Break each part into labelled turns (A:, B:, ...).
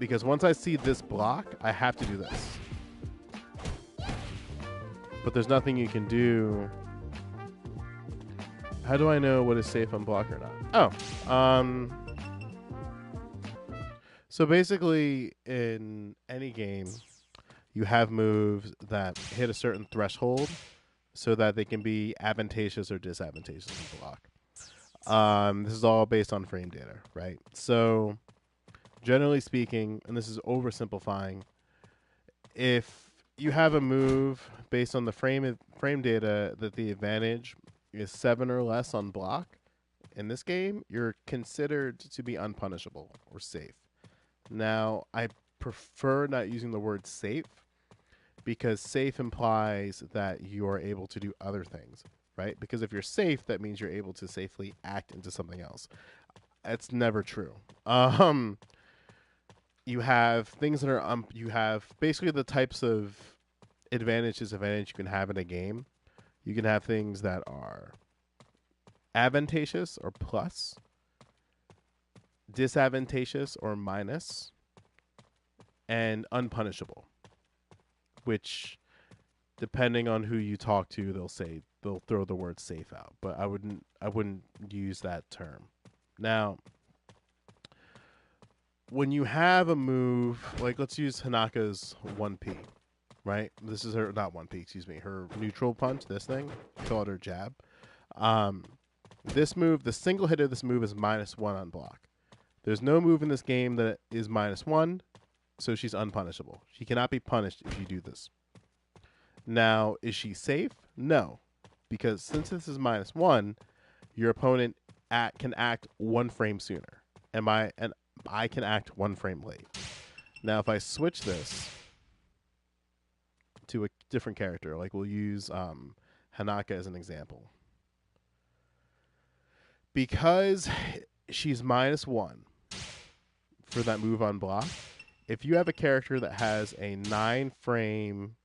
A: Because once I see this block, I have to do this. But there's nothing you can do. How do I know what is safe on block or not? So basically, in any game, you have moves that hit a certain threshold so that they can be advantageous or disadvantageous in block. This is all based on frame data, right? So generally speaking, and this is oversimplifying, if you have a move based on the frame data that the advantage is 7 or less on block, in this game, you're considered to be unpunishable or safe. Now, I prefer not using the word safe because safe implies that you are able to do other things, right? Because if you're safe, that means you're able to safely act into something else. That's never true. You have things that are you have basically the types of advantage you can have in a game. You can have things that are advantageous or plus, disadvantageous or minus, and unpunishable, which depending on who you talk to, they'll throw the word safe out, but I wouldn't use that term. Now, when you have a move, like let's use Hanaka's 1P, right? This is her, not 1P, excuse me, her neutral punch, this thing, call it her jab. This move, the single hit of this move is -1 on block. There's no move in this game that is -1, so she's unpunishable. She cannot be punished if you do this. Now, is she safe? No, because since this is -1, your opponent can act 1 frame sooner, and I can act 1 frame late. Now, if I switch this to a different character, like we'll use Hanaka as an example, because she's -1 for that move on block. If you have a character that has a 9 frame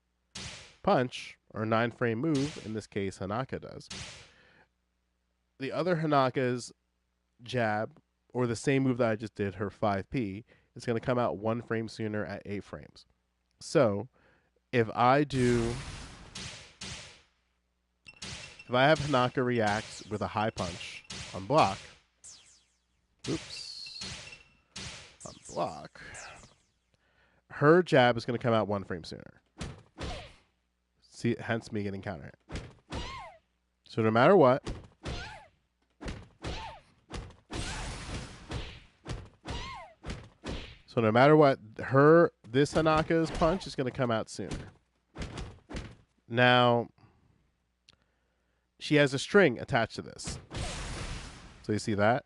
A: punch or 9 frame move, in this case Hanaka does, the other Hanaka's jab, or the same move that I just did, her 5P, is going to come out 1 frame sooner at 8 frames. So if I have Hanaka react with a high punch on block, on block, her jab is going to come out 1 frame sooner. See, hence me getting counter hit. So no matter what, this Hanaka's punch is going to come out sooner. Now, she has a string attached to this. So you see that?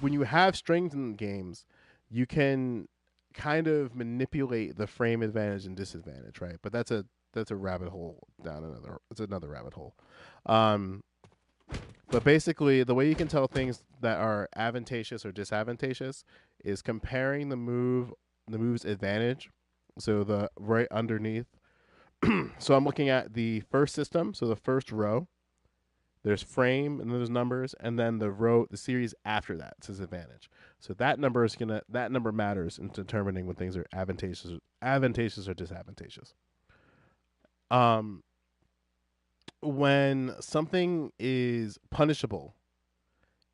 A: When you have strings in games, you can kind of manipulate the frame advantage and disadvantage, right? But that's a rabbit hole it's another rabbit hole. But basically, the way you can tell things that are advantageous or disadvantageous is comparing the move's advantage. So the right underneath. So I'm looking at the first system. So the first row, there's frame and then there's numbers, and then the series after that says advantage. So that number matters in determining when things are advantageous or disadvantageous. When something is punishable,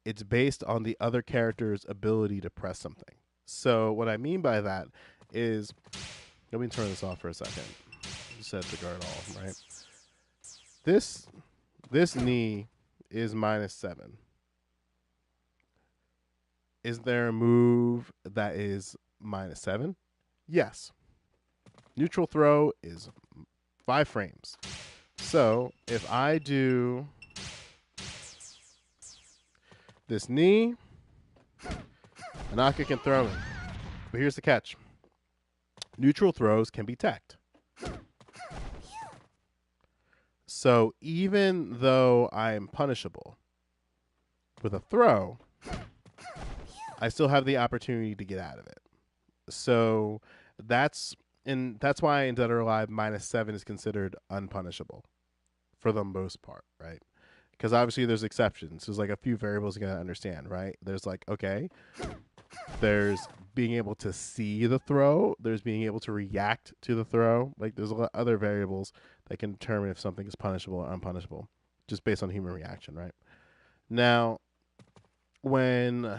A: it's based on the other character's ability to press something. So what I mean by that is, let me turn this off for a second. Set the guard off, right? This knee is -7. Is there a move that is -7? Yes. Neutral throw is 5 frames. So if I do this knee, Hanaka can throw me. But here's the catch. Neutral throws can be teched. So even though I am punishable with a throw, I still have the opportunity to get out of it. So that's why in Dead or Alive -7 is considered unpunishable for the most part, right? Because obviously there's exceptions. There's like a few variables you gotta understand, right? There's like, okay, There's being able to see the throw. There's being able to react to the throw. Like there's a lot of other variables that can determine if something is punishable or unpunishable, just based on human reaction, right? Now, when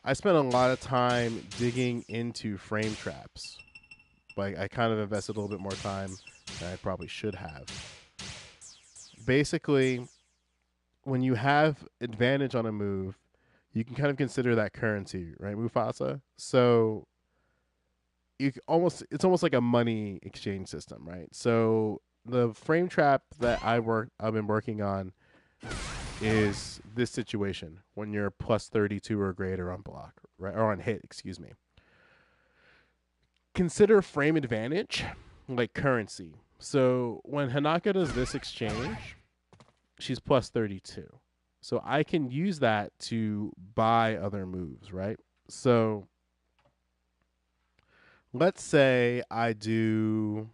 A: I spent a lot of time digging into frame traps, like I kind of invested a little bit more time than I probably should have. Basically, when you have advantage on a move, you can kind of consider that currency, right, Mufasa? So it's almost like a money exchange system, right? So the frame trap that I've been working on is this situation when you're plus 32 or greater on block, right? Or on hit, excuse me. Consider frame advantage like currency. So when Hanaka does this exchange, she's plus 32. So I can use that to buy other moves, right? So let's say I do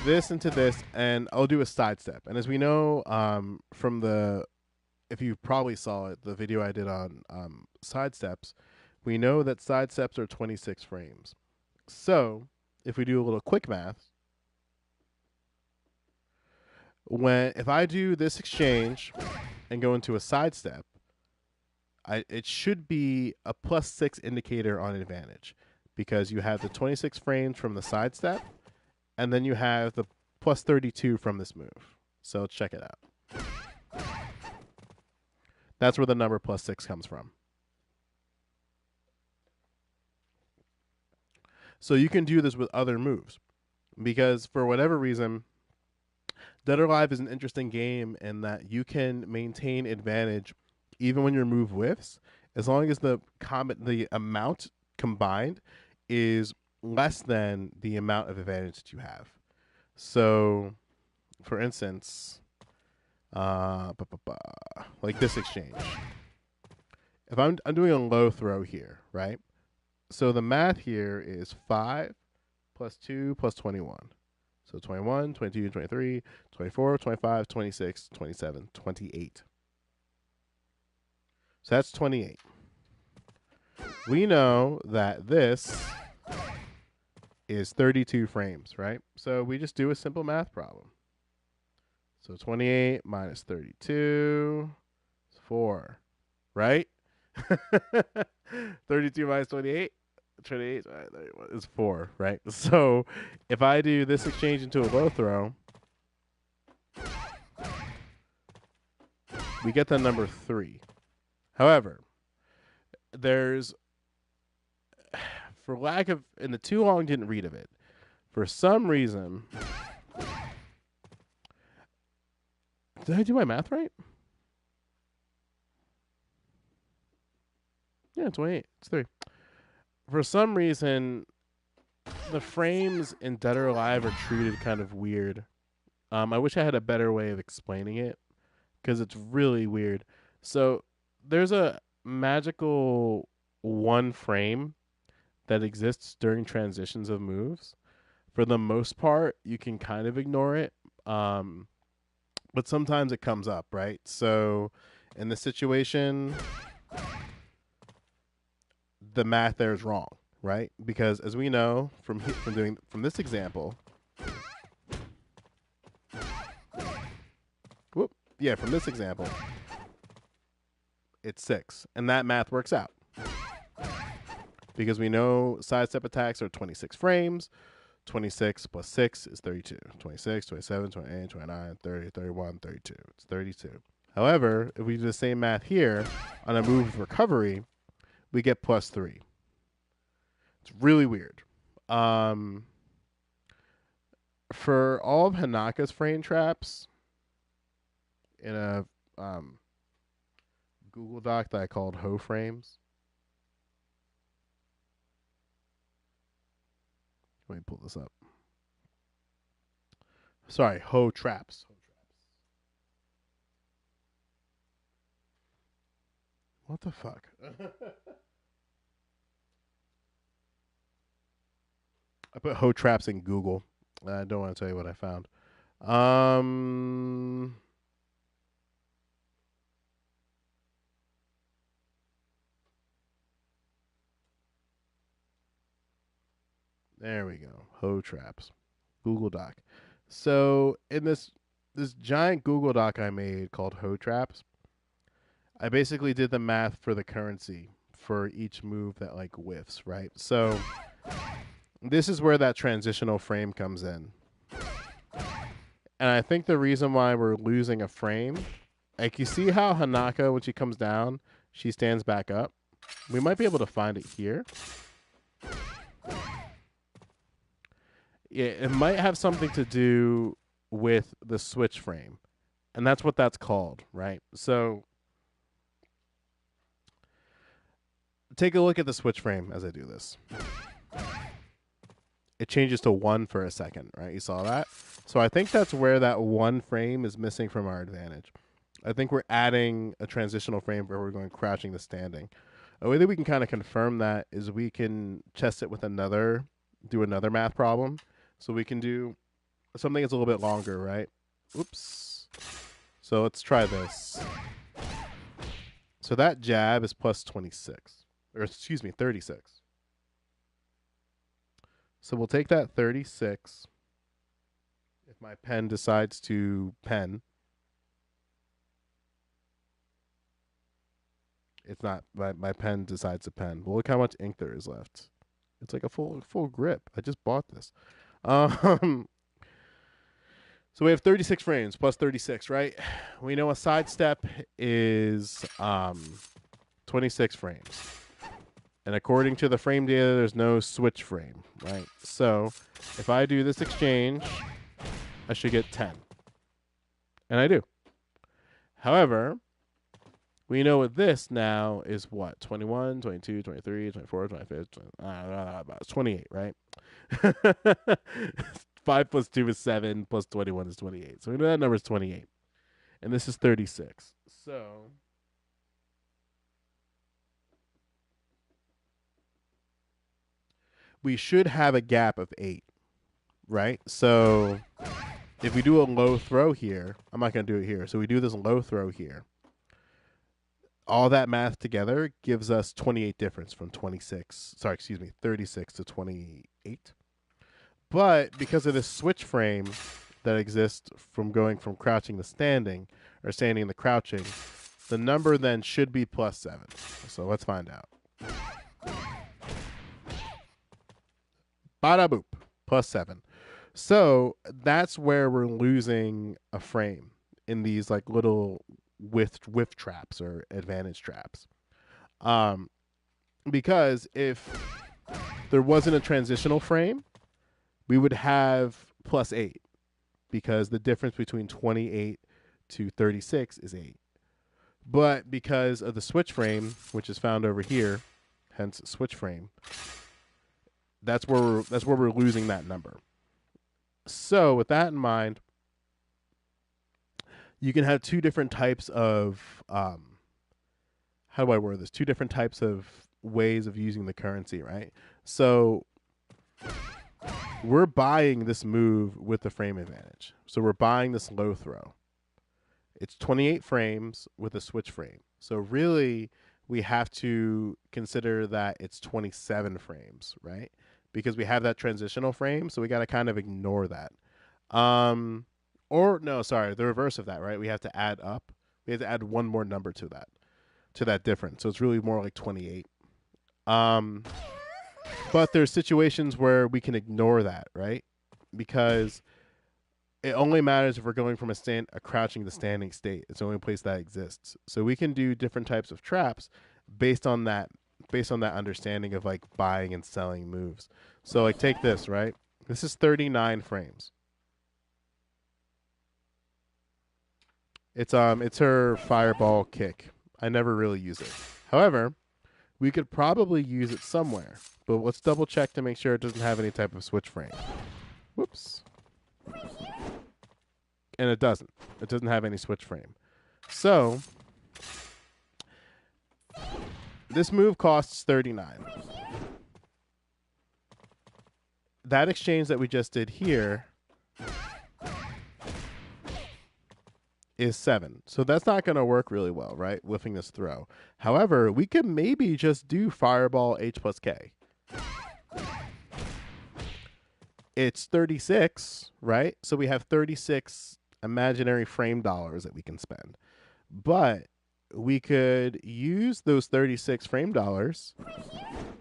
A: this into this, and I'll do a sidestep. And as we know from if you probably saw it, the video I did on sidesteps, we know that sidesteps are 26 frames. So if we do a little quick math, if I do this exchange and go into a sidestep, it should be a +6 indicator on advantage because you have the 26 frames from the sidestep, and then you have the plus 32 from this move. So let's check it out. That's where the number +6 comes from. So you can do this with other moves because for whatever reason, Dead or Alive is an interesting game in that you can maintain advantage even when your move whiffs, as long as the amount combined is less than the amount of advantage that you have. So, for instance, like this exchange. If I'm doing a low throw here, right? So the math here is 5 plus 2 plus 21. So 21, 22, 23, 24, 25, 26, 27, 28. So that's 28. We know that this is 32 frames, right? So we just do a simple math problem. So 28 minus 32 is 4, right? 32 minus 28, 28 is 4, right? So if I do this exchange into a low throw, we get the number 3. However, there's, for lack of, and the too long didn't read of it, for some reason, did I do my math right? Yeah, 28. It's 3. For some reason, the frames in Dead or Alive are treated kind of weird. I wish I had a better way of explaining it because it's really weird. So there's a magical 1 frame that exists during transitions of moves. For the most part, you can kind of ignore it, but sometimes it comes up, right? So in this situation, the math there is wrong, right? Because as we know from this example, from this example, it's 6, and that math works out because we know sidestep attacks are 26 frames. 26 plus 6 is 32. 26, 27, 28, 29, 30, 31, 32. It's 32. However, if we do the same math here on a move of recovery, we get +3. It's really weird. For all of Hanaka's frame traps, in a Google Doc that I called Ho Frames. Let me pull this up. Sorry, Ho Traps. What the fuck? I put Ho Traps in Google. I don't want to tell you what I found. There we go. Hoe traps. Google Doc. So in this giant Google Doc I made called Hoe traps, I basically did the math for the currency for each move that like whiffs, right? So this is where that transitional frame comes in. And I think the reason why we're losing a frame, like you see how Hanaka, when she comes down, she stands back up. We might be able to find it here. Yeah, it might have something to do with the switch frame. And that's what that's called, right? So take a look at the switch frame as I do this. It changes to 1 for a second, right? You saw that? So I think that's where that 1 frame is missing from our advantage. I think we're adding a transitional frame where we're going crouching to standing. A way that we can kind of confirm that is we can test it with do another math problem. So we can do something that's a little bit longer, right? Oops. So let's try this. So that jab is plus 26. Or excuse me, 36. So we'll take that 36. If my pen decides to pen. It's not, my pen decides to pen. But look how much ink there is left. It's like a full grip. I just bought this. So we have 36 frames plus 36, right? We know a sidestep is 26 frames. And according to the frame data, there's no switch frame, right? So if I do this exchange, I should get 10. And I do. However, we know what this now is what? 21, 22, 23, 24, 25, 28, right? 5 plus 2 is 7, plus 21 is 28. So we know that number is 28. And this is 36. So we should have a gap of 8, right? So if we do a low throw here, I'm not going to do it here. So we do this low throw here. All that math together gives us 28 difference from 36 to 28. But because of this switch frame that exists from going from crouching to standing, or standing to crouching, the number then should be plus 7. So let's find out. Bada boop, plus 7. So that's where we're losing a frame in these like little whiff traps or advantage traps. Because if there wasn't a transitional frame, we would have plus 8 because the difference between 28 to 36 is 8. But because of the switch frame, which is found over here, hence switch frame, that's where we're losing that number. So with that in mind, you can have two different types of how do I word this? Two different types of ways of using the currency, right? So we're buying this move with the frame advantage. So we're buying this low throw. It's 28 frames with a switch frame. So really, we have to consider that it's 27 frames, right? Because we have that transitional frame, so we got to kind of ignore that. Or no, sorry, the reverse of that, right? We have to add up. We have to add one more number to that difference. So it's really more like 28. But there's situations where we can ignore that, right? Because it only matters if we're going from a crouching to standing state. It's the only place that exists. So we can do different types of traps based on that understanding of like buying and selling moves. So like take this, right? This is 39 frames. It's her fireball kick. I never really use it. However, we could probably use it somewhere. But let's double check to make sure it doesn't have any type of switch frame. Whoops. And it doesn't. It doesn't have any switch frame. So this move costs 39. That exchange that we just did here is 7. So that's not going to work really well, right? Whiffing this throw. However, we could maybe just do fireball H plus K. It's 36, right? So we have 36 imaginary frame dollars that we can spend. But we could use those 36 frame dollars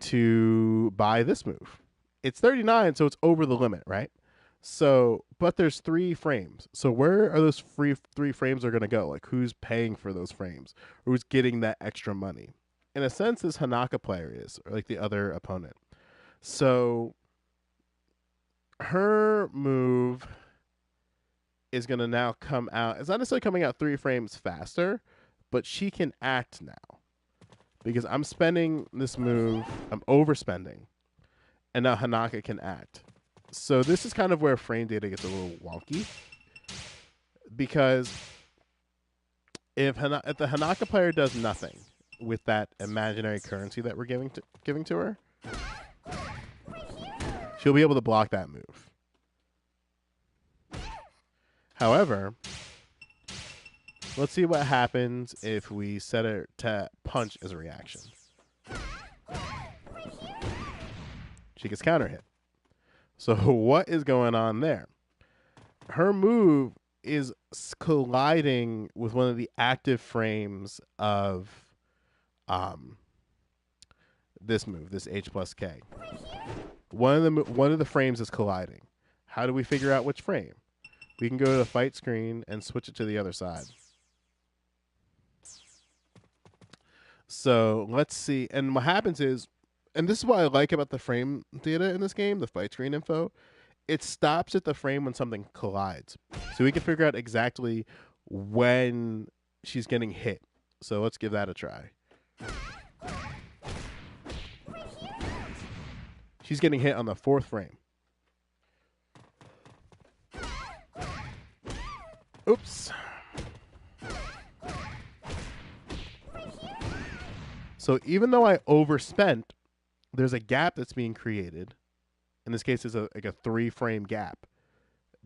A: to buy this move. It's 39, so it's over the limit, right? So, but there's 3 frames. So where are those free 3 frames are going to go? Like, who's paying for those frames? Who's getting that extra money? In a sense, this Hanaka player is, or like the other opponent. So her move is going to now come out. It's not necessarily coming out 3 frames faster, but she can act now because I'm spending this move. I'm overspending, and now Hanaka can act. So this is kind of where frame data gets a little wonky because if the Hanaka player does nothing with that imaginary currency that we're giving to her, she'll be able to block that move. However, let's see what happens if we set her to punch as a reaction. She gets counter hit. So what is going on there? Her move is colliding with one of the active frames of this move, this H plus K. One of the frames is colliding. How do we figure out which frame? We can go to the fight screen and switch it to the other side. So let's see. And what happens is, and this is what I like about the frame data in this game, the fight screen info, it stops at the frame when something collides. So we can figure out exactly when she's getting hit. So let's give that a try. She's getting hit on the 4th frame. Oops. So even though I overspent, there's a gap that's being created. In this case, it's like a 3-frame gap.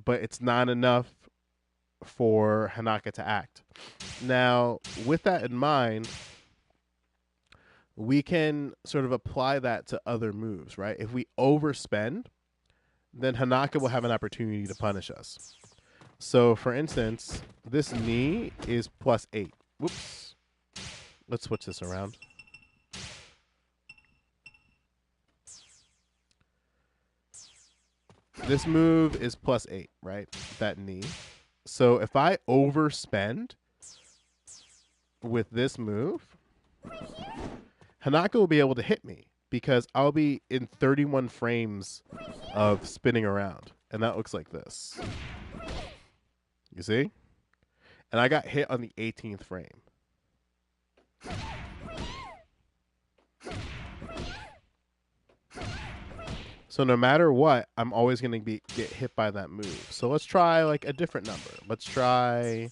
A: But it's not enough for Hanaka to act. Now, with that in mind, we can sort of apply that to other moves, right? If we overspend, then Hanaka will have an opportunity to punish us. So, for instance, this knee is +8. Whoops. Let's switch this around. This move is +8, right? That knee. So if I overspend with this move, Hanaka will be able to hit me because I'll be in 31 frames of spinning around. And that looks like this. You see? And I got hit on the 18th frame. So no matter what, I'm always going to get hit by that move. So let's try like a different number. Let's try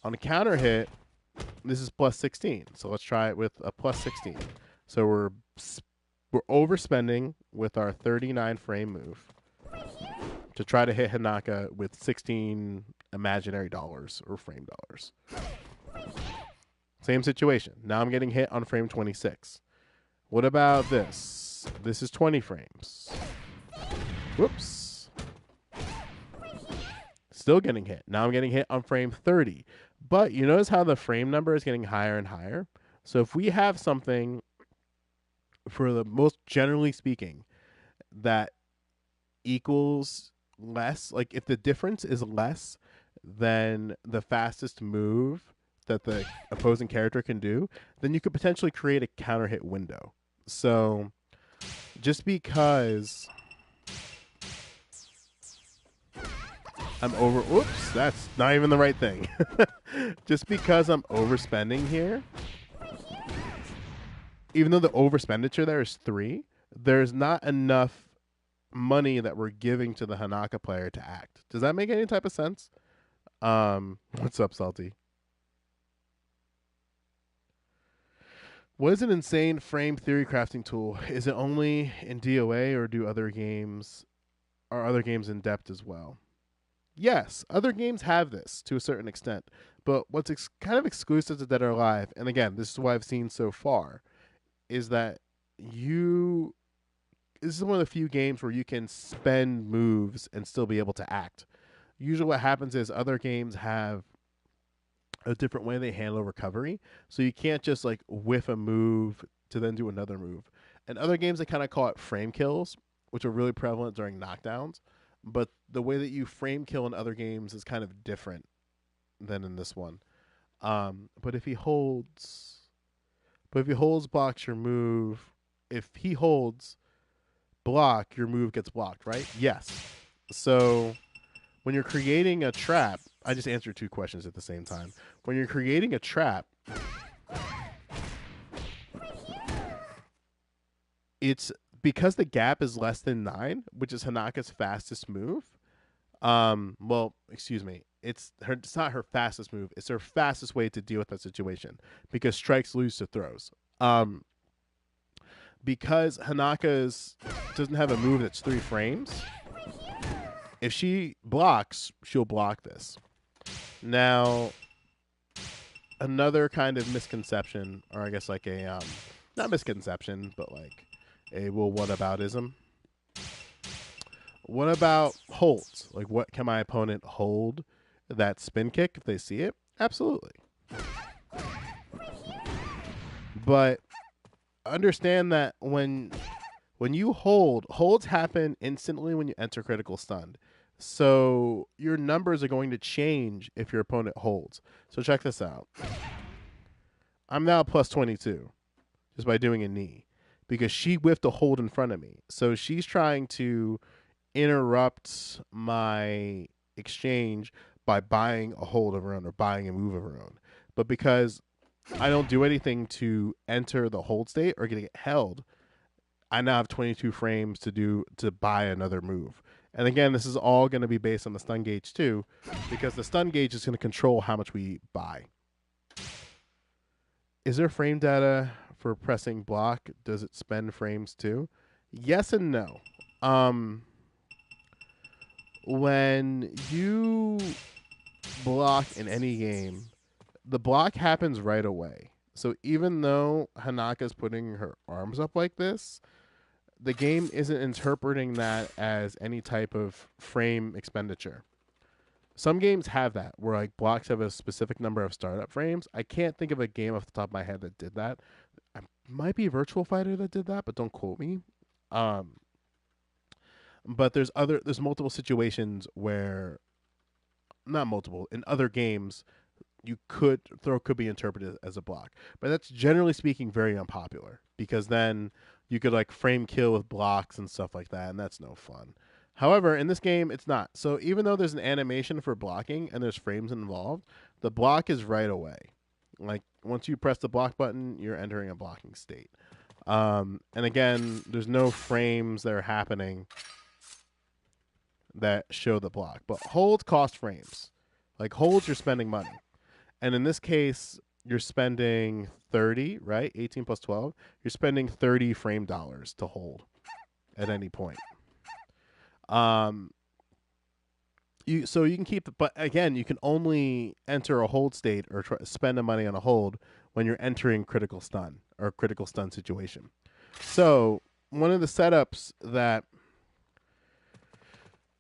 A: on a counter hit. This is +16. So let's try it with a +16. So we're overspending with our 39 frame move to try to hit Hanaka with 16 imaginary dollars or frame dollars. Same situation. Now I'm getting hit on frame 26. What about this? This is 20 frames. Whoops. Still getting hit. Now I'm getting hit on frame 30. But you notice how the frame number is getting higher and higher? So if we have something, for the most generally speaking, that equals less, like if the difference is less than the fastest move that the opposing character can do, then you could potentially create a counter hit window. So just because I'm oops, that's not even the right thing. Just because I'm overspending here, even though the overspenditure there is 3, there's not enough money that we're giving to the Hanaka player to act. Does that make any type of sense? What's up, Salty? What is an insane frame theory crafting tool? Is it only in DOA or do other games in depth as well? Yes, other games have this to a certain extent, but what's kind of exclusive to Dead or Alive, and again, this is what I've seen so far, is that this is one of the few games where you can spend moves and still be able to act. Usually what happens is other games have a different way they handle recovery. So you can't just like whiff a move to then do another move. And other games, they kind of call it frame kills, which are really prevalent during knockdowns. But the way that you frame kill in other games is kind of different than in this one. But if he holds, blocks your move. If he holds block, your move gets blocked, right? Yes. So when you're creating a trap, I just answered two questions at the same time. When you're creating a trap, it's because the gap is less than 9, which is Hanaka's fastest move. Well, excuse me. It's not her fastest move. It's her fastest way to deal with that situation because strikes lose to throws. Because Hanaka's doesn't have a move that's 3 frames. If she blocks, she'll block this. Now, another kind of misconception, or I guess like a not misconception, but like a whataboutism. What about holds? Like, what can my opponent hold that spin kick if they see it? Absolutely. But understand that when you holds happen instantly when you enter critical stun. So your numbers are going to change if your opponent holds. So check this out. I'm now plus 22 just by doing a knee because she whiffed a hold in front of me. So she's trying to interrupt my exchange by buying a hold of her own or buying a move of her own. But because I don't do anything to enter the hold state or get it held, I now have 22 frames to buy another move. And again, this is all going to be based on the stun gauge too, because the stun gauge is going to control how much we buy. Is there frame data for pressing block? Does it spend frames too? Yes and no. When you block in any game, the block happens right away. So even though Hanaka's putting her arms up like this, the game isn't interpreting that as any type of frame expenditure. Some games have that, where like blocks have a specific number of startup frames. I can't think of a game off the top of my head that did that. It might be Virtual Fighter that did that, but don't quote me. But there's multiple situations where, not multiple, in other games, could be interpreted as a block. But that's generally speaking very unpopular because then you could like frame kill with blocks and stuff like that, and that's no fun. However, in this game, it's not. So even though there's an animation for blocking and there's frames involved, the block is right away. Like once you press the block button, you're entering a blocking state. And again, there's no frames that are happening that show the block. But holds cost frames. Like holds, you're spending money. And in this case, you're spending 30, right? 18 plus 12. You're spending 30 frame dollars to hold at any point. So you can keep, but again, you can only enter a hold state or spend the money on a hold when you're entering critical stun or critical stun situation. So one of the setups that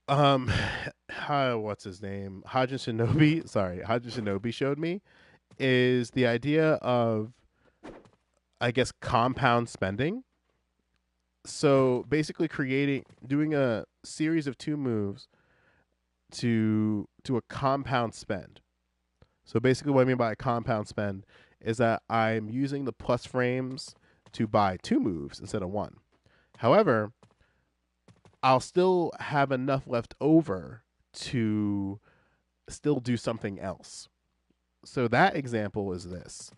A: what's his name? Hajin Shinobi showed me is the idea of, I guess, compound spending. So basically doing a series of 2 moves to a compound spend. So basically what I mean by a compound spend is that I'm using the plus frames to buy 2 moves instead of 1. However, I'll still have enough left over to still do something else. So that example is this,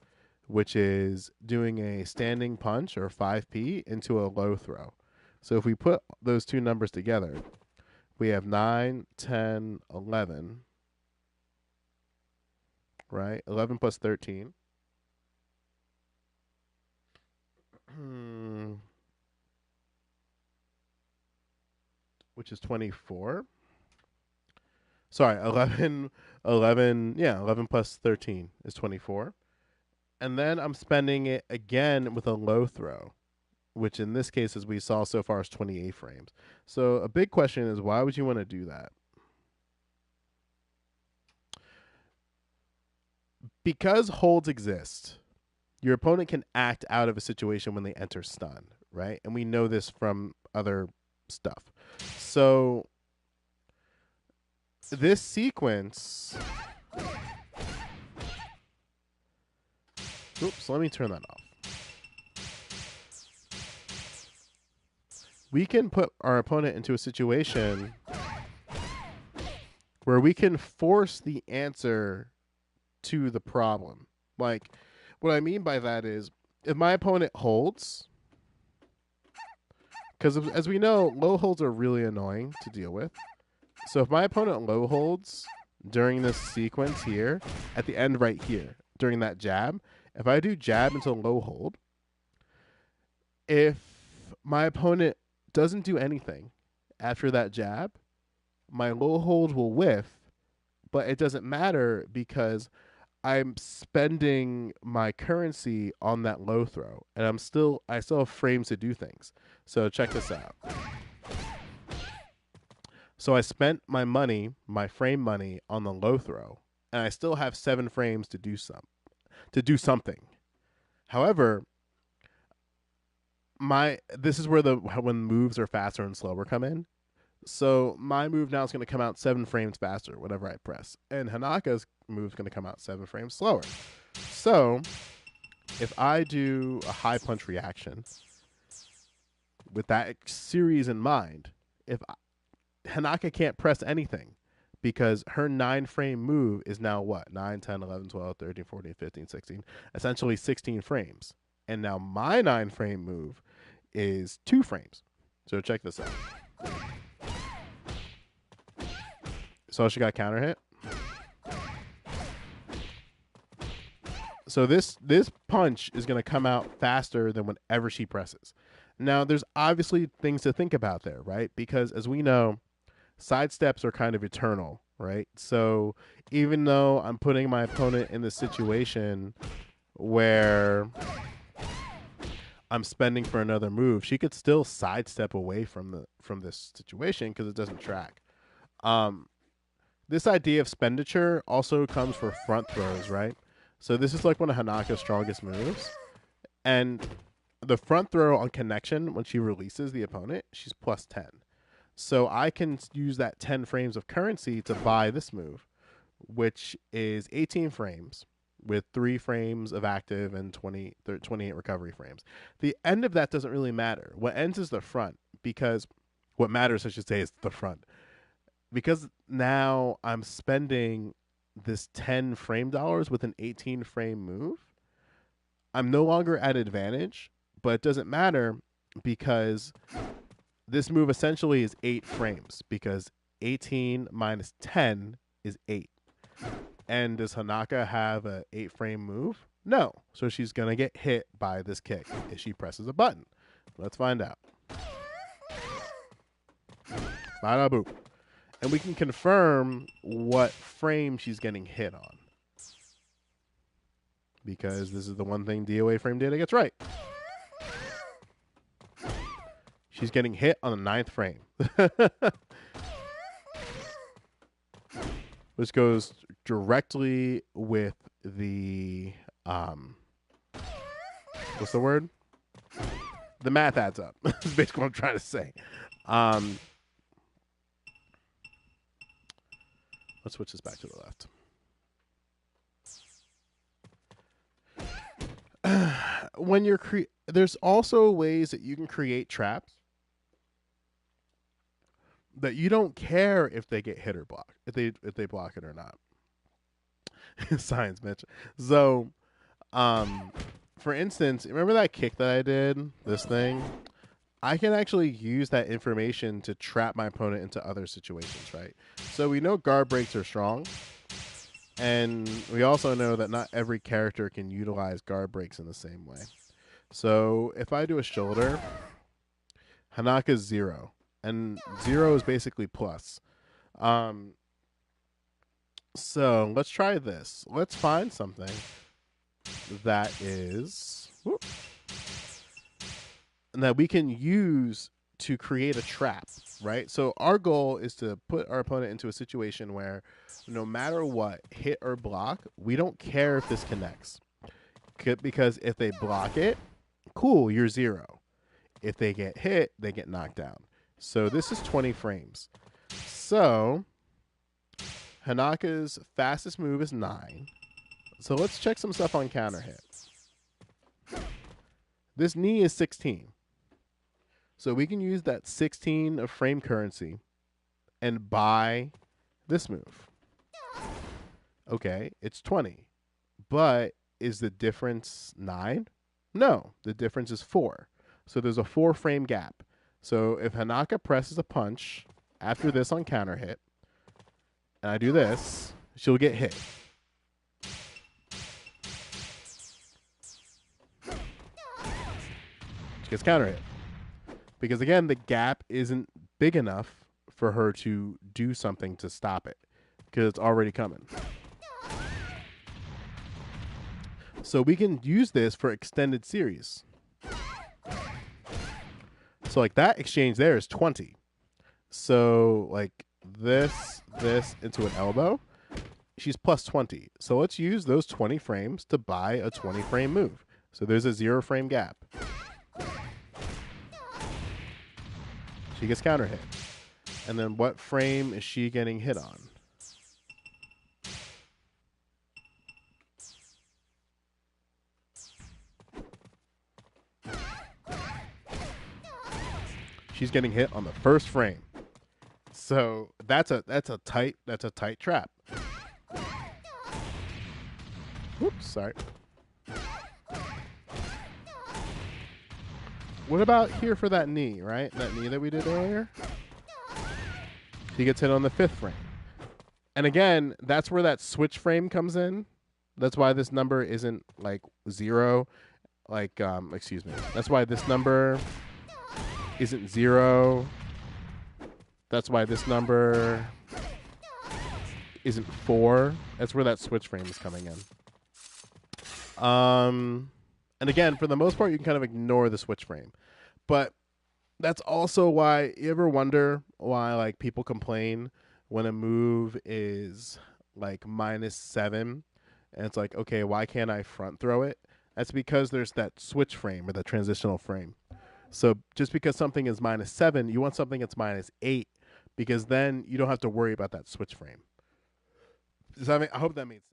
A: which is doing a standing punch or 5P into a low throw. So if we put those 2 numbers together, we have 9, 10, 11, right? 11 plus 13. Which is 24. Sorry, 11 plus 13 is 24. And then I'm spending it again with a low throw. which in this case, as we saw so far, is 28 frames. So a big question is, why would you want to do that? Because holds exist, your opponent can act out of a situation when they enter stun, right? And we know this from other stuff. So this sequence... Oops, let me turn that off. We can put our opponent into a situation where we can force the answer to the problem. Like, what I mean by that is, if my opponent holds, because as we know, low holds are really annoying to deal with. So if my opponent low holds during this sequence here, at the end right here, during that jab, if I do jab until low hold, if my opponent doesn't do anything after that jab, my low hold will whiff, but it doesn't matter because I'm spending my currency on that low throw, and I still have frames to do things. So check this out. So I spent my money, my frame money, on the low throw, and I still have 7 frames to do something. However, this is where when moves are faster and slower come in. So my move now is going to come out 7 frames faster whenever I press, and Hanaka's move is going to come out 7 frames slower. So if I do a high punch reaction with that series in mind, if Hanaka can't press anything because her 9 frame move is now what? 9, 10, 11, 12, 13, 14, 15, 16, essentially 16 frames. And now my 9 frame move is 2 frames. So check this out. So she got counter hit. So this punch is going to come out faster than whenever she presses. Now, there's obviously things to think about there, right? Because as we know, side steps are kind of eternal, right? So even though I'm putting my opponent in the situation where I'm spending for another move, she could still sidestep away from this situation because it doesn't track. This idea of expenditure also comes for front throws, right? So this is like one of Hanaka's strongest moves. And the front throw on connection, when she releases the opponent, she's plus 10. So I can use that 10 frames of currency to buy this move, which is 18 frames with 3 frames of active and 28 recovery frames. The end of that doesn't really matter. What ends is the front, because what matters, I should say, is the front. Because now I'm spending this 10 frame dollars with an 18 frame move, I'm no longer at advantage, but it doesn't matter because this move essentially is 8 frames, because 18 minus 10 is 8. And does Hanaka have a 8 frame move? No. So she's going to get hit by this kick if she presses a button. Let's find out. Bada boop. And we can confirm what frame she's getting hit on, because this is the one thing DOA frame data gets right. She's getting hit on the 9th frame. Which goes directly with the, what's the word? The math adds up. That's basically what I'm trying to say. Let's switch this back to the left. When you're there's also ways that you can create traps that you don't care if they get hit or block, if they block it or not. Science, Mitch. So, for instance, remember that kick that I did? This thing? I can actually use that information to trap my opponent into other situations, right? So we know guard breaks are strong, and we also know that not every character can utilize guard breaks in the same way. So if I do a shoulder, Hanaka's 0, and 0 is basically plus. So let's try this. Let's find something that is and that we can use to create a trap, right? So our goal is to put our opponent into a situation where no matter what, hit or block, we don't care if this connects. Because if they block it, cool, you're 0. If they get hit, they get knocked down. So this is 20 frames. So Hanaka's fastest move is 9. So let's check some stuff on counter hit. This knee is 16. So we can use that 16 of frame currency and buy this move. Okay, it's 20. But is the difference 9? No, the difference is 4. So there's a 4 frame gap. So if Hanaka presses a punch after this on counter hit, and I do this, she'll get hit. She gets counter hit. Because again, the gap isn't big enough for her to do something to stop it. Because it's already coming. So we can use this for extended series. So like that exchange there is 20. So like this into an elbow, she's plus 20. So let's use those 20 frames to buy a 20 frame move. So there's a 0 frame gap. She gets counter hit. And then what frame is she getting hit on? She's getting hit on the first frame. So that's a tight trap. Whoops, sorry. What about here for that knee, right? That knee that we did earlier? He gets hit on the 5th frame. And again, that's where that switch frame comes in. That's why this number isn't like 0. Like, excuse me. That's why this number isn't 0. That's why this number isn't 4. That's where that switch frame is coming in. And again, for the most part, you can kind of ignore the switch frame. But that's also why you ever wonder why like people complain when a move is like -7 and it's like, okay, why can't I front throw it? That's because there's that switch frame or the transitional frame. So just because something is -7, you want something that's -8 because then you don't have to worry about that switch frame. Does that I hope that made sense.